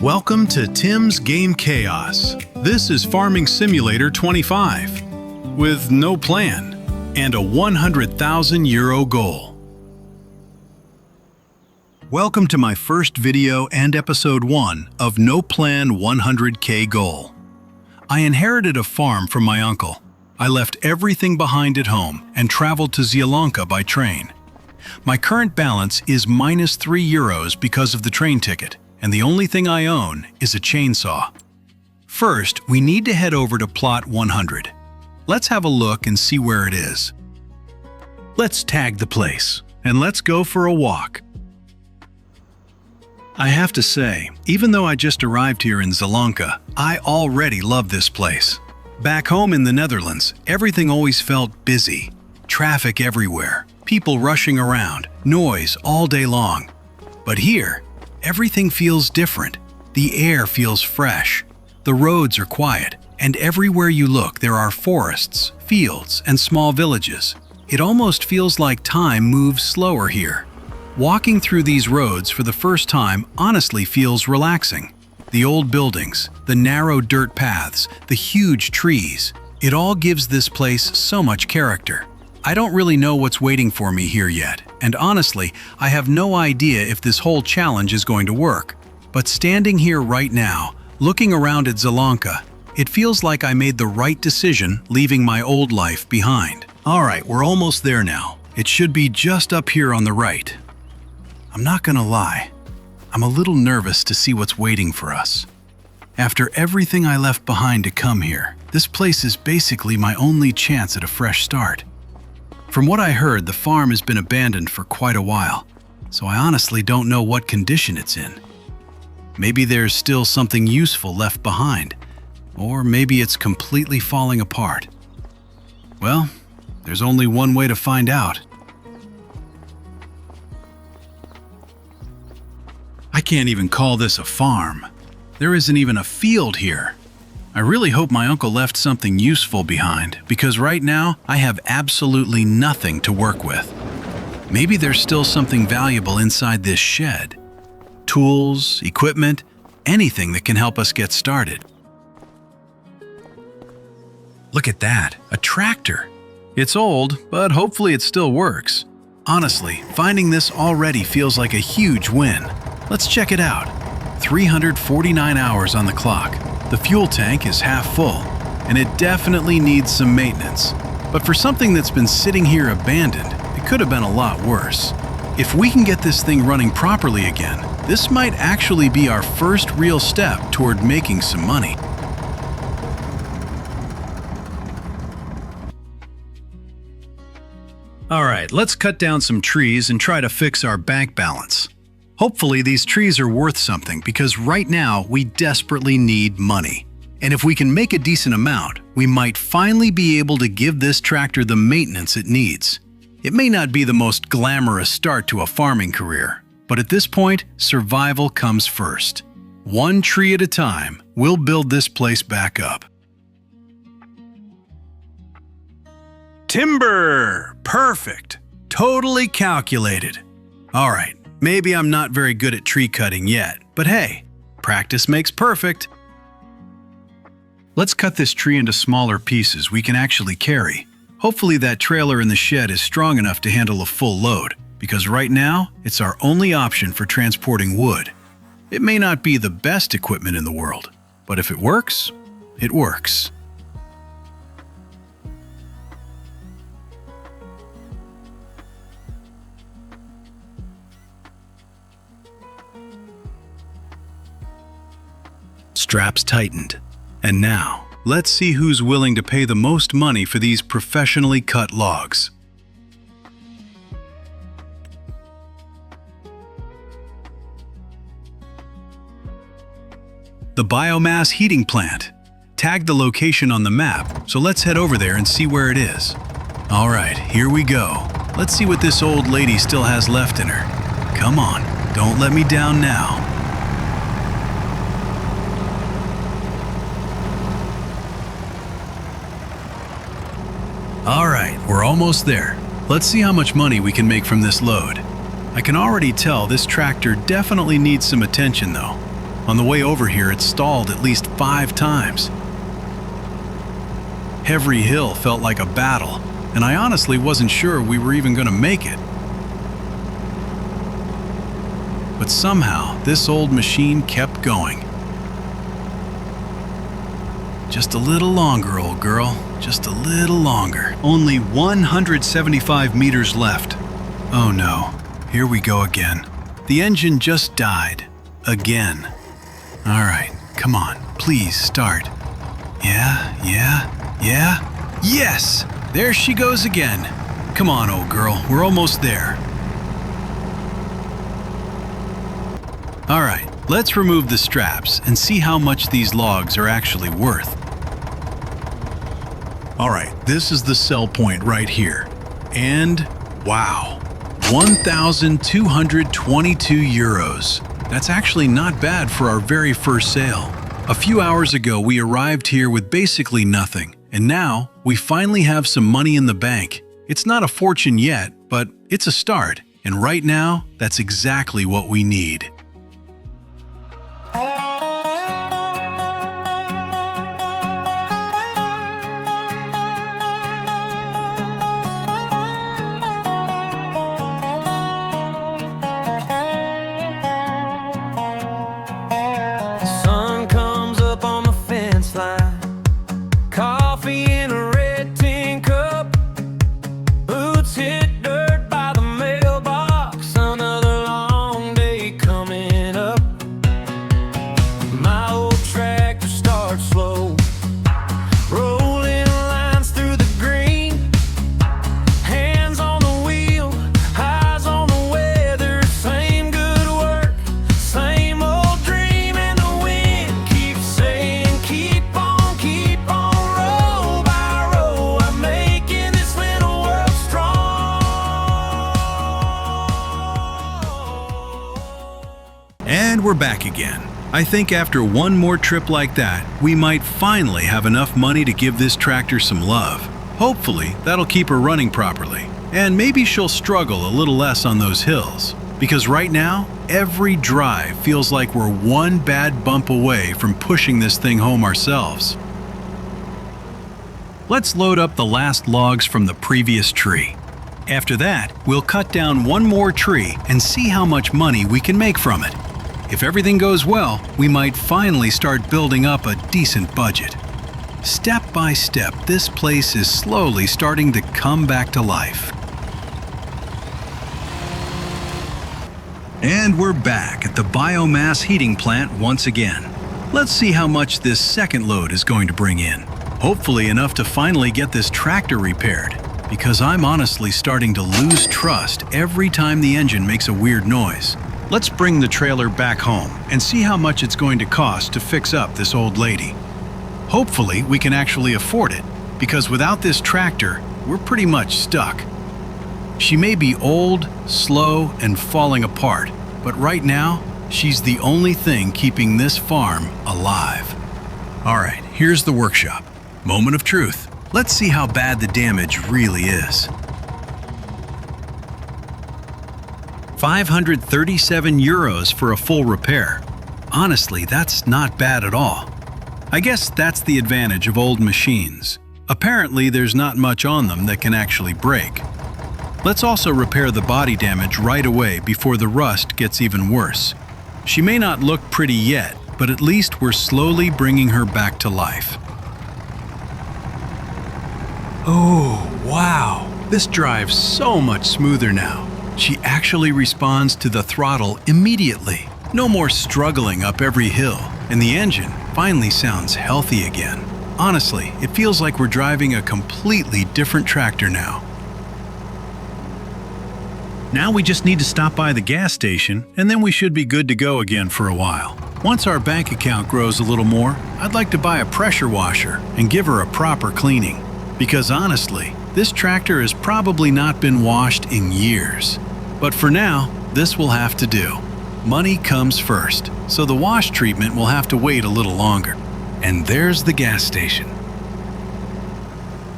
Welcome to Tim's Game Chaos. This is Farming Simulator 25, with no plan and a 100,000 euro goal. Welcome to my first video and episode 1 of No Plan 100K Goal. I inherited a farm from my uncle. I left everything behind at home and traveled to Zielonka by train. My current balance is minus 3 euros because of the train ticket, and the only thing I own is a chainsaw. First, we need to head over to plot 100. Let's have a look and see where it is. Let's tag the place, and let's go for a walk. I have to say, even though I just arrived here in Zielonka, I already love this place. Back home in the Netherlands, everything always felt busy. Traffic everywhere, people rushing around, noise all day long. But here, everything feels different. The air feels fresh. The roads are quiet, and everywhere you look there are forests, fields, and small villages. It almost feels like time moves slower here. Walking through these roads for the first time honestly feels relaxing. The old buildings, the narrow dirt paths, the huge trees, it all gives this place so much character. I don't really know what's waiting for me here yet, and honestly, I have no idea if this whole challenge is going to work. But standing here right now, looking around at Zielonka, it feels like I made the right decision leaving my old life behind. Alright, we're almost there now. It should be just up here on the right. I'm not gonna lie, I'm a little nervous to see what's waiting for us. After everything I left behind to come here, this place is basically my only chance at a fresh start. From what I heard, the farm has been abandoned for quite a while, so I honestly don't know what condition it's in. Maybe there's still something useful left behind, or maybe it's completely falling apart. Well, there's only one way to find out. I can't even call this a farm. There isn't even a field here. I really hope my uncle left something useful behind, because right now I have absolutely nothing to work with. Maybe there's still something valuable inside this shed. Tools, equipment, anything that can help us get started. Look at that, a tractor. It's old, but hopefully it still works. Honestly, finding this already feels like a huge win. Let's check it out. 349 hours on the clock. The fuel tank is half full, and it definitely needs some maintenance. But for something that's been sitting here abandoned, it could have been a lot worse. If we can get this thing running properly again, this might actually be our first real step toward making some money. Alright, let's cut down some trees and try to fix our bank balance. Hopefully these trees are worth something, because right now we desperately need money. And if we can make a decent amount, we might finally be able to give this tractor the maintenance it needs. It may not be the most glamorous start to a farming career, but at this point, survival comes first. One tree at a time, we'll build this place back up. Timber! Perfect! Totally calculated. Alright. Maybe I'm not very good at tree cutting yet, but hey, practice makes perfect. Let's cut this tree into smaller pieces we can actually carry. Hopefully that trailer in the shed is strong enough to handle a full load, because right now, it's our only option for transporting wood. It may not be the best equipment in the world, but if it works, it works. Straps tightened. And now, let's see who's willing to pay the most money for these professionally cut logs. The biomass heating plant. Tag the location on the map, so let's head over there and see where it is. Alright, here we go. Let's see what this old lady still has left in her. Come on, don't let me down now. Alright, we're almost there. Let's see how much money we can make from this load. I can already tell this tractor definitely needs some attention though. On the way over here, it stalled at least 5 times. Every hill felt like a battle, and I honestly wasn't sure we were even going to make it. But somehow, this old machine kept going. Just a little longer, old girl. Just a little longer. Only 175 meters left. Oh no, here we go again. The engine just died. Again. All right, come on, please start. Yeah. Yes! There she goes again. Come on, old girl, we're almost there. All right, let's remove the straps and see how much these logs are actually worth. All right, this is the sell point right here. And wow, 1,222 euros. That's actually not bad for our very first sale. A few hours ago, we arrived here with basically nothing, and now we finally have some money in the bank. It's not a fortune yet, but it's a start, and right now, that's exactly what we need. And we're back again. I think after one more trip like that, we might finally have enough money to give this tractor some love. Hopefully, that'll keep her running properly. And maybe she'll struggle a little less on those hills. Because right now, every drive feels like we're one bad bump away from pushing this thing home ourselves. Let's load up the last logs from the previous tree. After that, we'll cut down one more tree and see how much money we can make from it. If everything goes well, we might finally start building up a decent budget. Step by step, this place is slowly starting to come back to life. And we're back at the biomass heating plant once again. Let's see how much this second load is going to bring in. Hopefully enough to finally get this tractor repaired, because I'm honestly starting to lose trust every time the engine makes a weird noise. Let's bring the trailer back home and see how much it's going to cost to fix up this old lady. Hopefully we can actually afford it, because without this tractor, we're pretty much stuck. She may be old, slow, and falling apart, but right now, she's the only thing keeping this farm alive. All right, here's the workshop. Moment of truth. Let's see how bad the damage really is. 537 euros for a full repair. Honestly, that's not bad at all. I guess that's the advantage of old machines. Apparently, there's not much on them that can actually break. Let's also repair the body damage right away before the rust gets even worse. She may not look pretty yet, but at least we're slowly bringing her back to life. Oh, wow! This drives so much smoother now. She actually responds to the throttle immediately. No more struggling up every hill, and the engine finally sounds healthy again. Honestly, it feels like we're driving a completely different tractor now. Now we just need to stop by the gas station, and then we should be good to go again for a while. Once our bank account grows a little more, I'd like to buy a pressure washer and give her a proper cleaning. Because honestly, this tractor has probably not been washed in years. But for now, this will have to do. Money comes first, so the wash treatment will have to wait a little longer. And there's the gas station.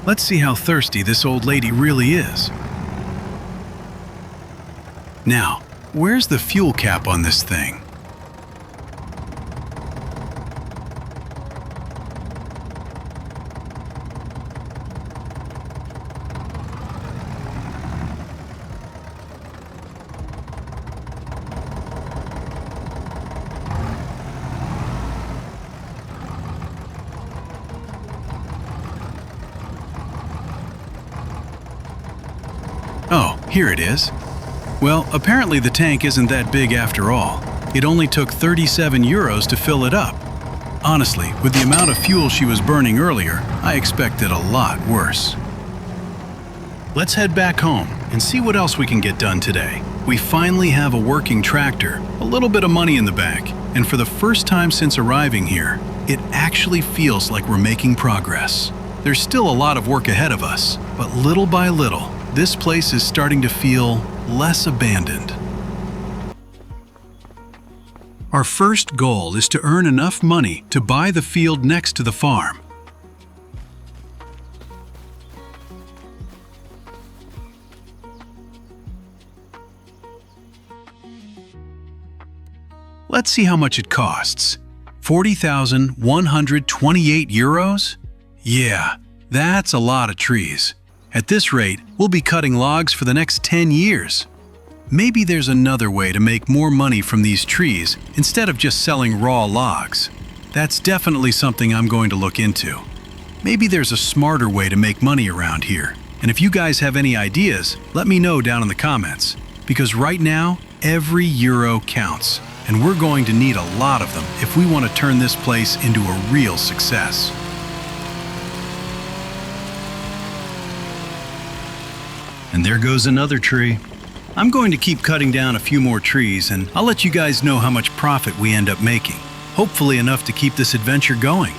Let's see how thirsty this old lady really is. Now, where's the fuel cap on this thing? Here it is. Well, apparently the tank isn't that big after all. It only took 37 euros to fill it up. Honestly, with the amount of fuel she was burning earlier, I expected a lot worse. Let's head back home and see what else we can get done today. We finally have a working tractor, a little bit of money in the bank, and for the first time since arriving here, it actually feels like we're making progress. There's still a lot of work ahead of us, but little by little, this place is starting to feel less abandoned. Our first goal is to earn enough money to buy the field next to the farm. Let's see how much it costs. 40,128 euros? Yeah, that's a lot of trees. At this rate, we'll be cutting logs for the next 10 years. Maybe there's another way to make more money from these trees instead of just selling raw logs. That's definitely something I'm going to look into. Maybe there's a smarter way to make money around here. And if you guys have any ideas, let me know down in the comments. Because right now, every euro counts. And we're going to need a lot of them if we want to turn this place into a real success. And there goes another tree. I'm going to keep cutting down a few more trees, and I'll let you guys know how much profit we end up making. Hopefully enough to keep this adventure going.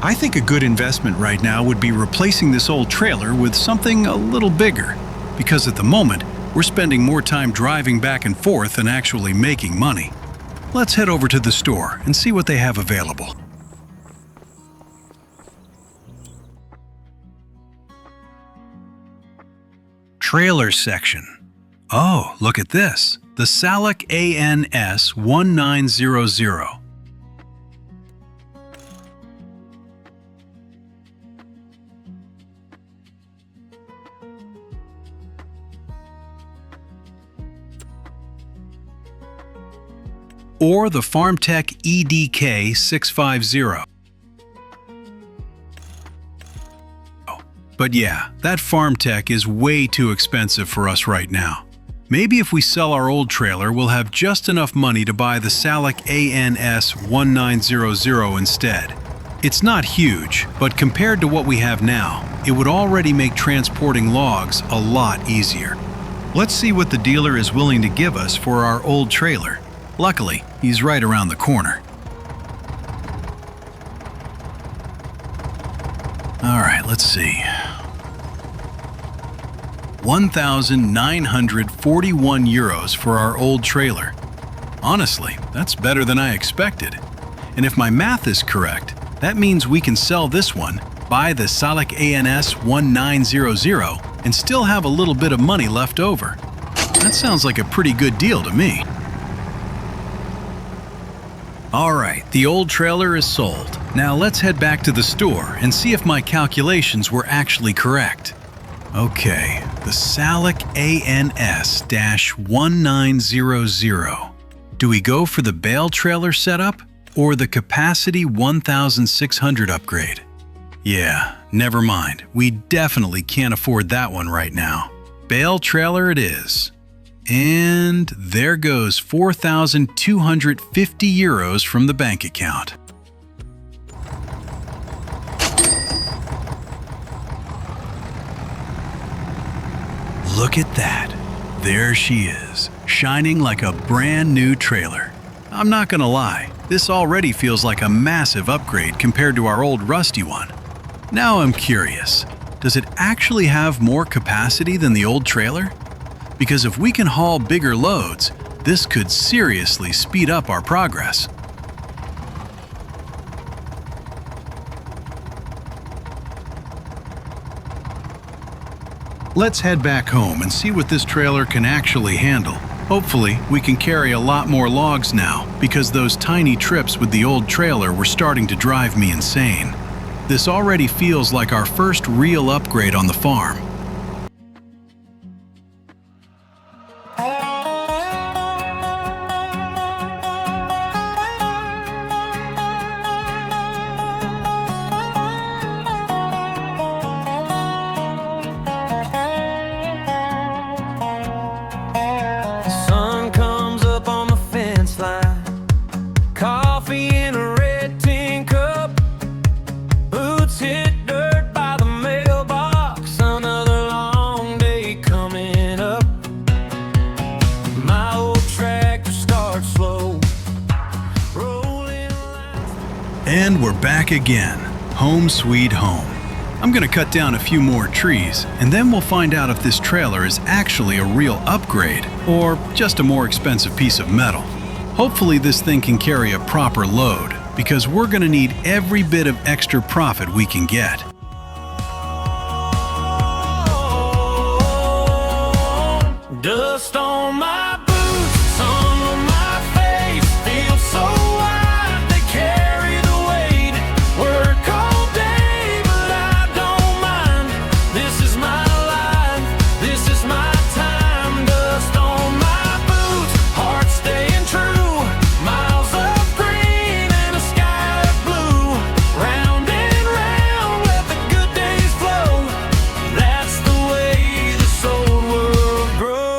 I think a good investment right now would be replacing this old trailer with something a little bigger, because at the moment, we're spending more time driving back and forth than actually making money. Let's head over to the store and see what they have available. Trailer section. Oh, look at this. The Zielonka ANS 1900. Or the FarmTech EDK 650. But yeah, that FarmTech is way too expensive for us right now. Maybe if we sell our old trailer, we'll have just enough money to buy the Zielonka ANS 1900 instead. It's not huge, but compared to what we have now, it would already make transporting logs a lot easier. Let's see what the dealer is willing to give us for our old trailer. Luckily, he's right around the corner. All right, let's see. 1,941 euros for our old trailer. Honestly, that's better than I expected. And if my math is correct, that means we can sell this one, buy the Zielonka ANS 1900, and still have a little bit of money left over. That sounds like a pretty good deal to me. All right, the old trailer is sold. Now let's head back to the store and see if my calculations were actually correct. Okay, the Zielonka ANS-1900. Do we go for the bale trailer setup or the capacity 1600 upgrade? Yeah, never mind. We definitely can't afford that one right now. Bale trailer it is. And there goes 4,250 euros from the bank account. Look at that. There she is, shining like a brand new trailer. I'm not gonna lie, this already feels like a massive upgrade compared to our old rusty one. Now I'm curious, does it actually have more capacity than the old trailer? Because if we can haul bigger loads, this could seriously speed up our progress. Let's head back home and see what this trailer can actually handle. Hopefully, we can carry a lot more logs now, because those tiny trips with the old trailer were starting to drive me insane. This already feels like our first real upgrade on the farm. And we're back again. Home sweet home. I'm gonna cut down a few more trees, and then we'll find out if this trailer is actually a real upgrade or just a more expensive piece of metal. Hopefully this thing can carry a proper load, because we're gonna need every bit of extra profit we can get. Dust on my boots, sun on my face, feel so wide, they carry the weight. Work all day, but I don't mind. This is my life, this is my time. Dust on my boots, heart staying true. Miles of green and a sky of blue. Round and round, let the good days flow. That's the way this old world grows.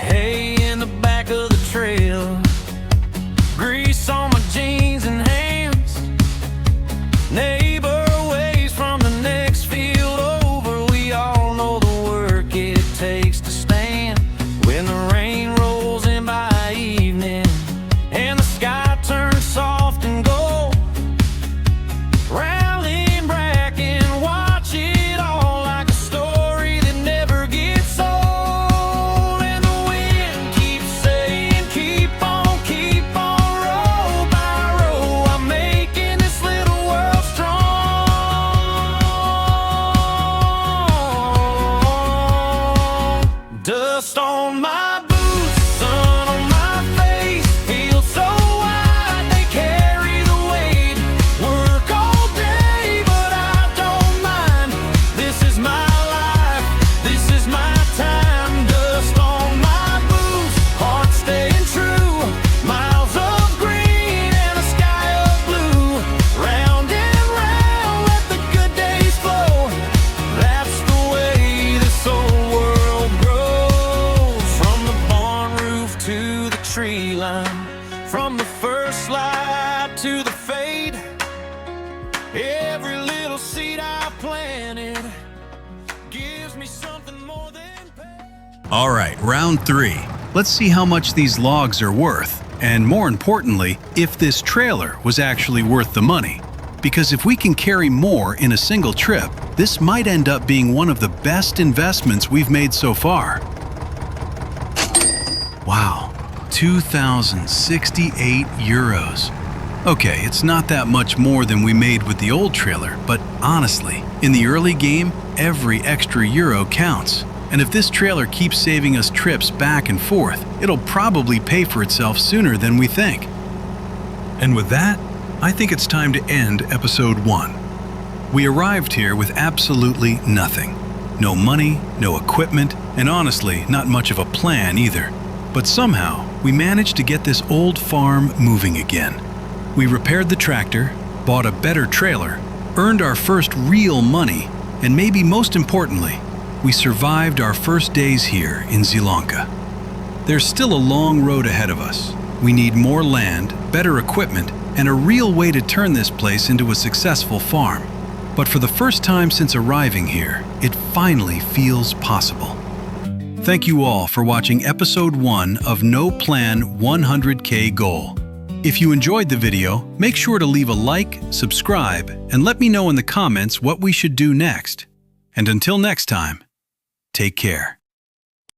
Hay in the back of the trail, grease on my jeans and hands. Neighbor ways from the next field over. We all know the work it takes to stand when the rain rolls in by evening and the sky turns soft and gold. Round and back and watch it all like a story that never gets old. And the wind keeps saying, keep on, row by row. I'm making this little world strong. Dust on my boots, sun on my face, feel so wide, they carry the weight. Work all day, but I don't mind. This is my life, this is my time. Dust on my boots, heart staying true. Miles of green and a sky of blue. Round and round, let the good days flow. That's the way this old world grows. From the barn roof to the tree line, from the first slide to the fade. Every little seed I planted gives me something more than pain. All right, round 3. Let's see how much these logs are worth, and more importantly, if this trailer was actually worth the money. Because if we can carry more in a single trip, this might end up being one of the best investments we've made so far. Wow, 2,068 euros. Okay, it's not that much more than we made with the old trailer, but honestly, in the early game, every extra euro counts. And if this trailer keeps saving us trips back and forth, it'll probably pay for itself sooner than we think. And with that, I think it's time to end episode 1. We arrived here with absolutely nothing. No money, no equipment, and honestly, not much of a plan either. But somehow, we managed to get this old farm moving again. We repaired the tractor, bought a better trailer, earned our first real money, and maybe most importantly, we survived our first days here in Zielonka. There's still a long road ahead of us. We need more land, better equipment, and a real way to turn this place into a successful farm. But for the first time since arriving here, it finally feels possible. Thank you all for watching episode 1 of No Plan 100K Goal. If you enjoyed the video, make sure to leave a like, subscribe, and let me know in the comments what we should do next. And until next time, take care.